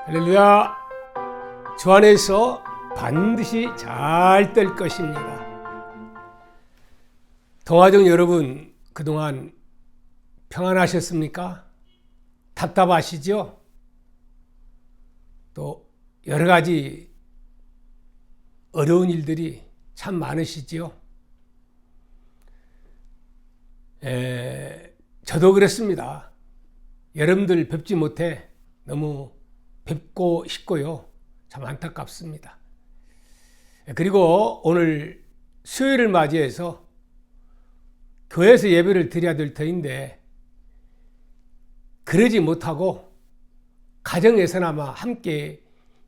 할렐루야. 주 안에서 반드시 잘 될 것입니다. 동화정 여러분, 그동안 평안하셨습니까? 답답하시죠? 또 여러 가지 어려운 일들이 참 많으시지요? 저도 그랬습니다. 여러분들 뵙지 못해 너무 뵙고 싶고요. 참 안타깝습니다. 그리고 오늘 수요일을 맞이해서 교회에서 예배를 드려야 될 터인데 그러지 못하고 가정에서나마 함께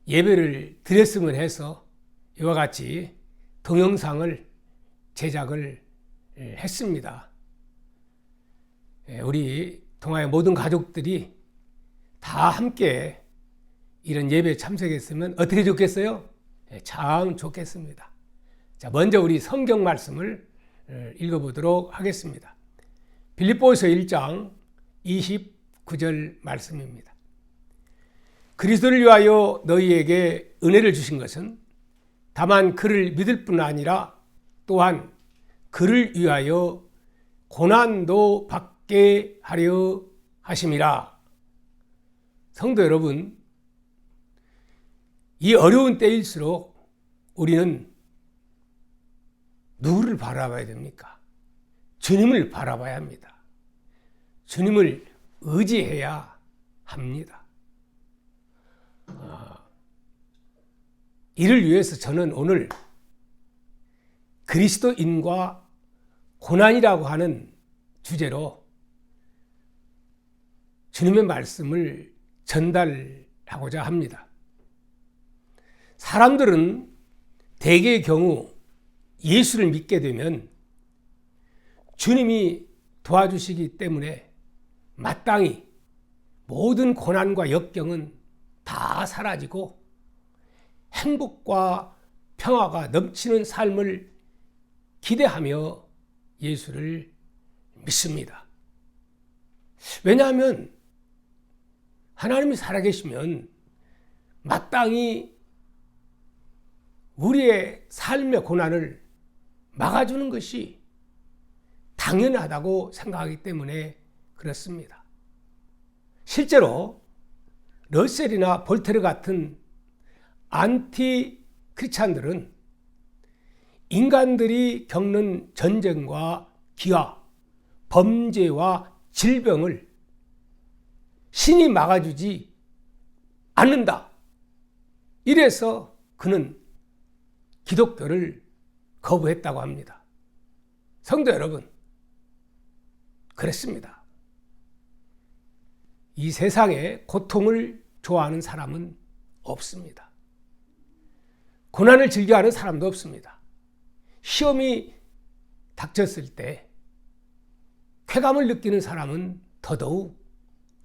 예배를 드렸으면 해서 이와 같이 동영상을 제작을 했습니다. 우리 동아의 모든 가족들이 다 함께 이런 예배에 참석했으면 어떻게 좋겠어요? 참 좋겠습니다. 자, 먼저 우리 성경 말씀을 읽어보도록 하겠습니다. 빌립보서 1장 29절 말씀입니다. 그리스도를 위하여 너희에게 은혜를 주신 것은 다만 그를 믿을 뿐 아니라 또한 그를 위하여 고난도 받게 하려 하심이라. 성도 여러분, 이 어려운 때일수록 우리는 누구를 바라봐야 됩니까? 주님을 바라봐야 합니다. 주님을 의지해야 합니다. 이를 위해서 저는 오늘 그리스도인과 고난이라고 하는 주제로 주님의 말씀을 전달하고자 합니다. 사람들은 대개의 경우 예수를 믿게 되면 주님이 도와주시기 때문에 마땅히 모든 고난과 역경은 다 사라지고 행복과 평화가 넘치는 삶을 기대하며 예수를 믿습니다. 왜냐하면 하나님이 살아계시면 마땅히 우리의 삶의 고난을 막아주는 것이 당연하다고 생각하기 때문에 그렇습니다. 실제로 러셀이나 볼테르 같은 안티 크리스찬들은 인간들이 겪는 전쟁과 기아, 범죄와 질병을 신이 막아주지 않는다. 이래서 그는 기독교를 거부했다고 합니다. 성도 여러분, 그렇습니다. 이 세상에 고통을 좋아하는 사람은 없습니다. 고난을 즐겨하는 사람도 없습니다. 시험이 닥쳤을 때 쾌감을 느끼는 사람은 더더욱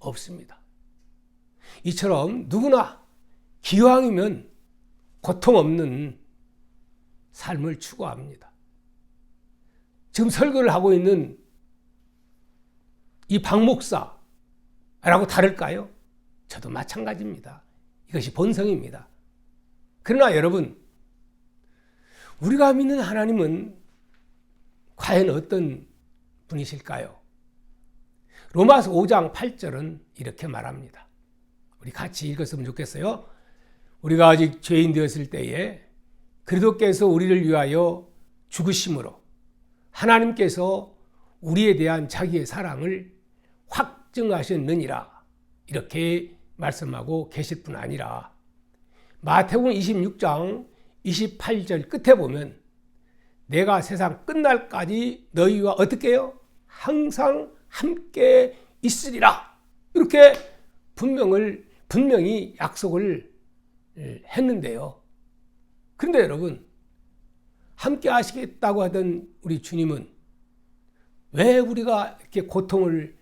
없습니다. 이처럼 누구나 기왕이면 고통 없는 삶을 추구합니다. 지금 설교를 하고 있는 이 박 목사라고 다를까요? 저도 마찬가지입니다. 이것이 본성입니다. 그러나 여러분, 우리가 믿는 하나님은 과연 어떤 분이실까요? 로마서 5장 8절은 이렇게 말합니다. 우리 같이 읽었으면 좋겠어요. 우리가 아직 죄인 되었을 때에 그리스도께서 우리를 위하여 죽으심으로 하나님께서 우리에 대한 자기의 사랑을 확증하셨느니라. 이렇게 말씀하고 계실 뿐 아니라 마태복음 26장 28절 끝에 보면 내가 세상 끝날까지 너희와 어떻게 해요? 항상 함께 있으리라. 이렇게 분명히 약속을 했는데요. 그런데 여러분, 함께 하시겠다고 하던 우리 주님은 왜 우리가 이렇게 고통을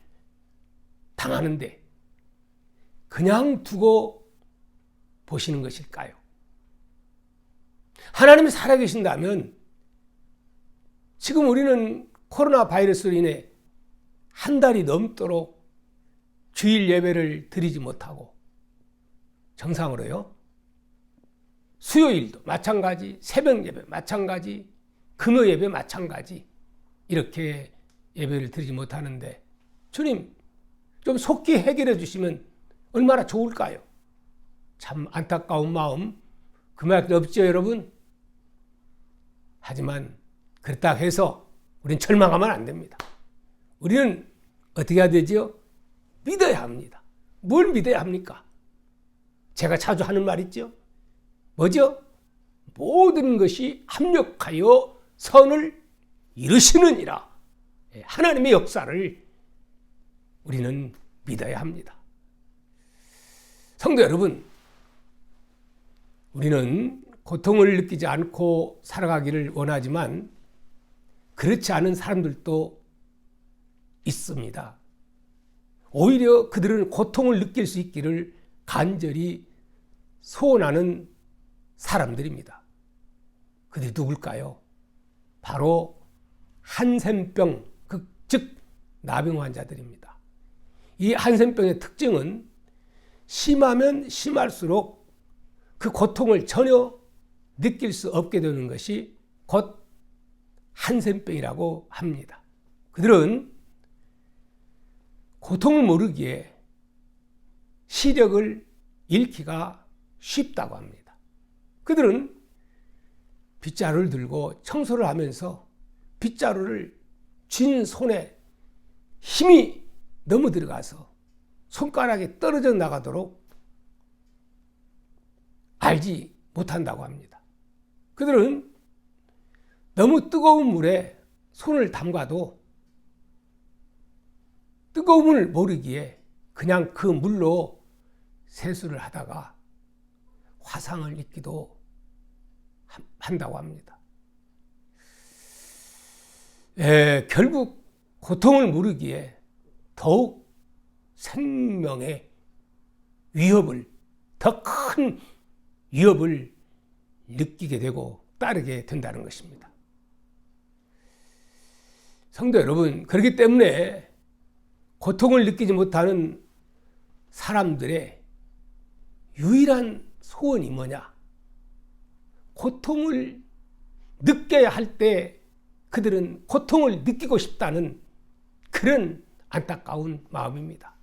당하는데 그냥 두고 보시는 것일까요? 하나님이 살아계신다면 지금 우리는 코로나 바이러스로 인해 한 달이 넘도록 주일 예배를 드리지 못하고 정상으로요. 수요일도 마찬가지, 새벽 예배 마찬가지, 금요 예배 마찬가지 이렇게 예배를 드리지 못하는데 주님 좀 속히 해결해 주시면 얼마나 좋을까요? 참 안타까운 마음 그말 없죠 여러분? 하지만 그렇다 해서 우리는 절망하면 안 됩니다. 우리는 어떻게 해야 되죠? 믿어야 합니다. 뭘 믿어야 합니까? 제가 자주 하는 말 있죠? 뭐죠? 모든 것이 합력하여 선을 이루시느니라. 하나님의 역사를 우리는 믿어야 합니다. 성도 여러분, 우리는 고통을 느끼지 않고 살아가기를 원하지만 그렇지 않은 사람들도 있습니다. 오히려 그들은 고통을 느낄 수 있기를 간절히 소원하는 사람들입니다. 그들이 누굴까요? 바로 한센병, 즉 나병 환자들입니다. 이 한센병의 특징은 심하면 심할수록 그 고통을 전혀 느낄 수 없게 되는 것이 곧 한센병이라고 합니다. 그들은 고통을 모르기에 시력을 잃기가 쉽다고 합니다. 그들은 빗자루를 들고 청소를 하면서 빗자루를 쥔 손에 힘이 너무 들어가서 손가락이 떨어져 나가도록 알지 못한다고 합니다. 그들은 너무 뜨거운 물에 손을 담가도 뜨거움을 모르기에 그냥 그 물로 세수를 하다가 화상을 입기도 한다고 합니다. 결국 고통을 모르기에 더욱 생명의 위협을, 더 큰 위협을 느끼게 되고 따르게 된다는 것입니다. 성도 여러분, 그렇기 때문에 고통을 느끼지 못하는 사람들의 유일한 소원이 뭐냐? 고통을 느껴야 할 때 그들은 고통을 느끼고 싶다는 그런 안타까운 마음입니다.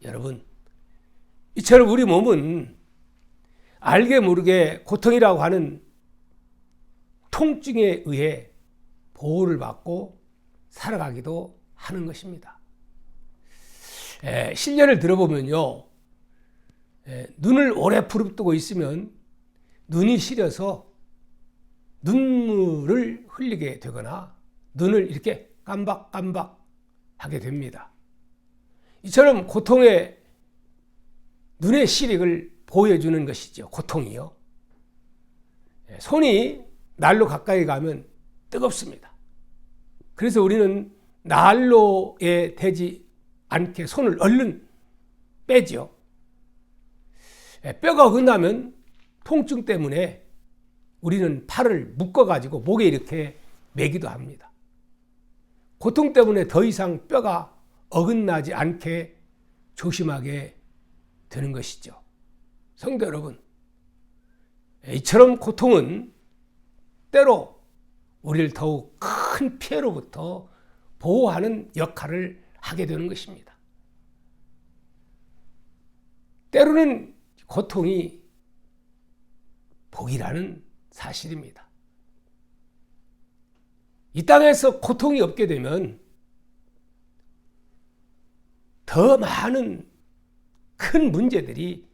여러분, 이처럼 우리 몸은 알게 모르게 고통이라고 하는 통증에 의해 보호를 받고 살아가기도 하는 것입니다. 실례를 들어보면요, 눈을 오래 부릅뜨고 있으면 눈이 시려서 눈물을 흘리게 되거나 눈을 이렇게 깜박깜박 하게 됩니다. 이처럼 고통의 눈의 시력을 보여주는 것이죠. 고통이요. 손이 난로 가까이 가면 뜨겁습니다. 그래서 우리는 난로에 대지 않게 손을 얼른 빼죠. 뼈가 어긋나면 통증 때문에 우리는 팔을 묶어가지고 목에 이렇게 매기도 합니다. 고통 때문에 더 이상 뼈가 어긋나지 않게 조심하게 되는 것이죠. 성도 여러분, 이처럼 고통은 때로 우리를 더욱 큰 피해로부터 보호하는 역할을 하게 되는 것입니다. 때로는 고통이 복이라는 사실입니다. 이 땅에서 고통이 없게 되면 더 많은 큰 문제들이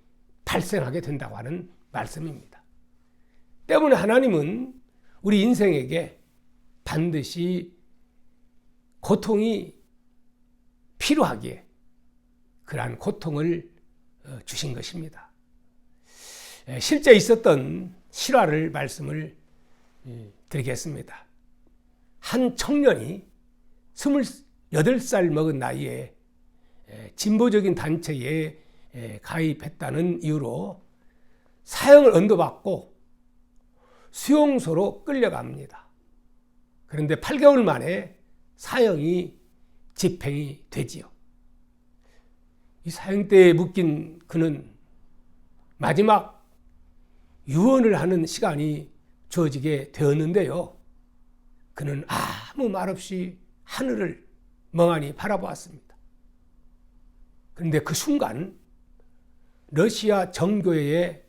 발생하게 된다고 하는 말씀입니다. 때문에 하나님은 우리 인생에게 반드시 고통이 필요하기에 그러한 고통을 주신 것입니다. 실제 있었던 실화를 말씀을 드리겠습니다. 한 청년이 28살 먹은 나이에 진보적인 단체에 가입했다는 이유로 사형을 언도받고 수용소로 끌려갑니다. 그런데 8개월 만에 사형이 집행이 되지요. 이 사형대에 묶인 그는 마지막 유언을 하는 시간이 주어지게 되었는데요. 그는 아무 말 없이 하늘을 멍하니 바라보았습니다. 그런데 그 순간 러시아 정교회의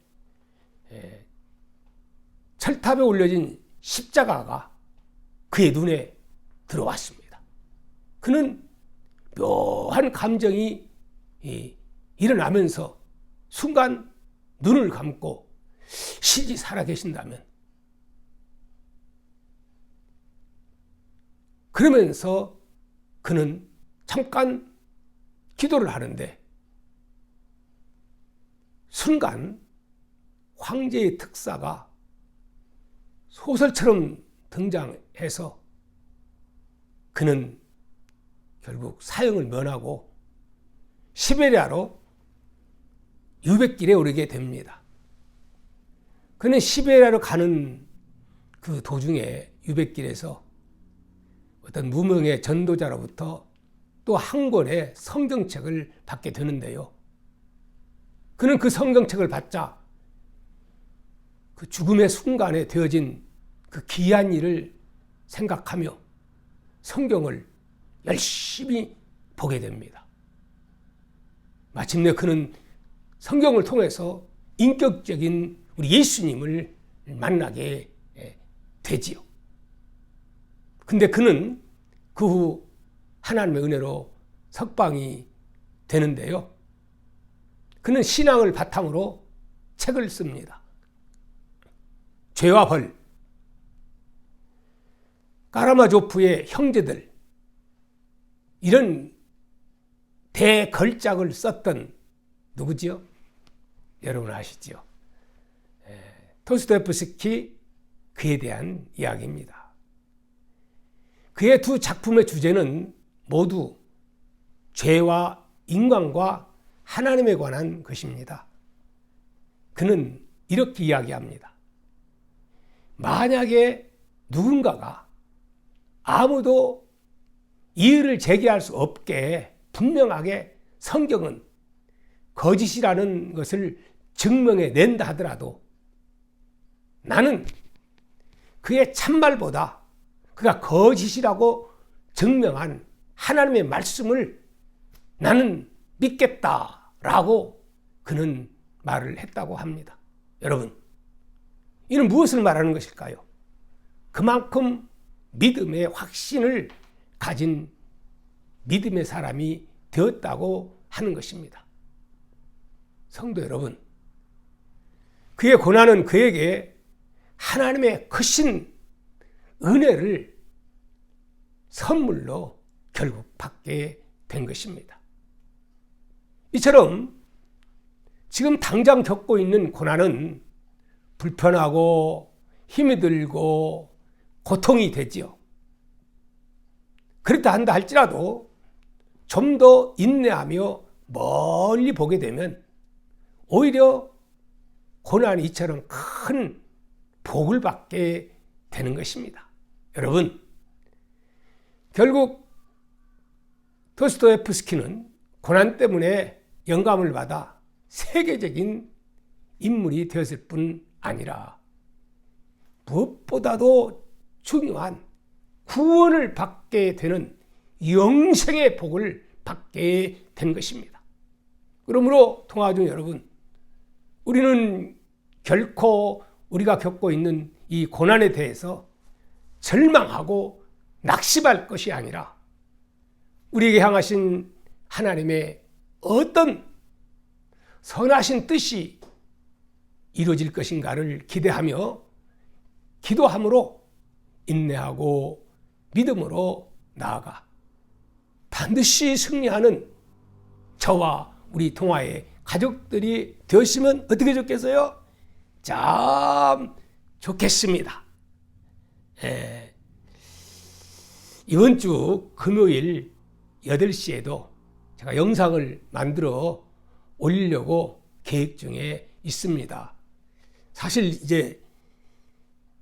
철탑에 올려진 십자가가 그의 눈에 들어왔습니다. 그는 묘한 감정이 일어나면서 순간 눈을 감고 신이 살아계신다면, 그러면서 그는 잠깐 기도를 하는데 순간 황제의 특사가 소설처럼 등장해서 그는 결국 사형을 면하고 시베리아로 유백길에 오르게 됩니다. 그는 시베리아로 가는 그 도중에 유백길에서 어떤 무명의 전도자로부터 또 한 권의 성경책을 받게 되는데요. 그는 그 성경책을 받자 그 죽음의 순간에 되어진 그 귀한 일을 생각하며 성경을 열심히 보게 됩니다. 마침내 그는 성경을 통해서 인격적인 우리 예수님을 만나게 되지요. 근데 그는 그 후 하나님의 은혜로 석방이 되는데요. 그는 신앙을 바탕으로 책을 씁니다. 죄와 벌, 까라마조프의 형제들, 이런 대걸작을 썼던 누구지요? 여러분 아시지요? 토스토옙스키, 그에 대한 이야기입니다. 그의 두 작품의 주제는 모두 죄와 인간과 하나님에 관한 것입니다. 그는 이렇게 이야기합니다. 만약에 누군가가 아무도 이의를 제기할 수 없게 분명하게 성경은 거짓이라는 것을 증명해 낸다 하더라도 나는 그의 참말보다 그가 거짓이라고 증명한 하나님의 말씀을 나는 믿겠다라고 그는 말을 했다고 합니다. 여러분, 이는 무엇을 말하는 것일까요? 그만큼 믿음의 확신을 가진 믿음의 사람이 되었다고 하는 것입니다. 성도 여러분, 그의 고난은 그에게 하나님의 크신 은혜를 선물로 결국 받게 된 것입니다. 이처럼 지금 당장 겪고 있는 고난은 불편하고 힘이 들고 고통이 되지요. 그렇다 한다 할지라도 좀 더 인내하며 멀리 보게 되면 오히려 고난이 이처럼 큰 복을 받게 되는 것입니다. 여러분, 결국 도스토옙스키는 고난 때문에 영감을 받아 세계적인 인물이 되었을 뿐 아니라 무엇보다도 중요한 구원을 받게 되는 영생의 복을 받게 된 것입니다. 그러므로 통화중 여러분, 우리는 결코 우리가 겪고 있는 이 고난에 대해서 절망하고 낙심할 것이 아니라 우리에게 향하신 하나님의 어떤 선하신 뜻이 이루어질 것인가를 기대하며 기도함으로 인내하고 믿음으로 나아가 반드시 승리하는 저와 우리 동화의 가족들이 되었으면 어떻게 좋겠어요? 참 좋겠습니다. 이번 주 금요일 8시에도 제가 영상을 만들어 올리려고 계획 중에 있습니다. 사실 이제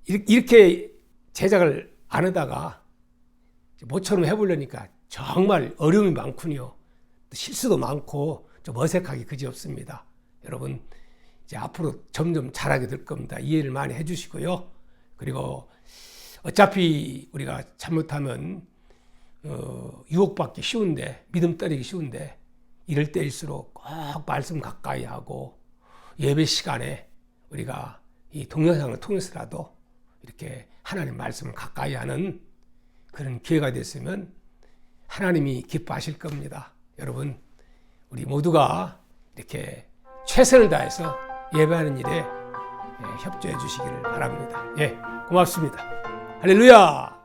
이렇게 제작을 안 하다가 모처럼 해보려니까 정말 어려움이 많군요. 실수도 많고 좀 어색하기 그지없습니다. 여러분, 이제 앞으로 점점 잘하게 될 겁니다. 이해를 많이 해주시고요. 그리고 어차피 우리가 잘못하면 유혹받기 쉬운데, 믿음 떨어지기 쉬운데, 이럴 때일수록 꼭 말씀 가까이 하고 예배 시간에 우리가 이 동영상을 통해서라도 이렇게 하나님 말씀을 가까이 하는 그런 기회가 됐으면 하나님이 기뻐하실 겁니다. 여러분, 우리 모두가 이렇게 최선을 다해서 예배하는 일에 협조해 주시기를 바랍니다. 예, 고맙습니다. 할렐루야!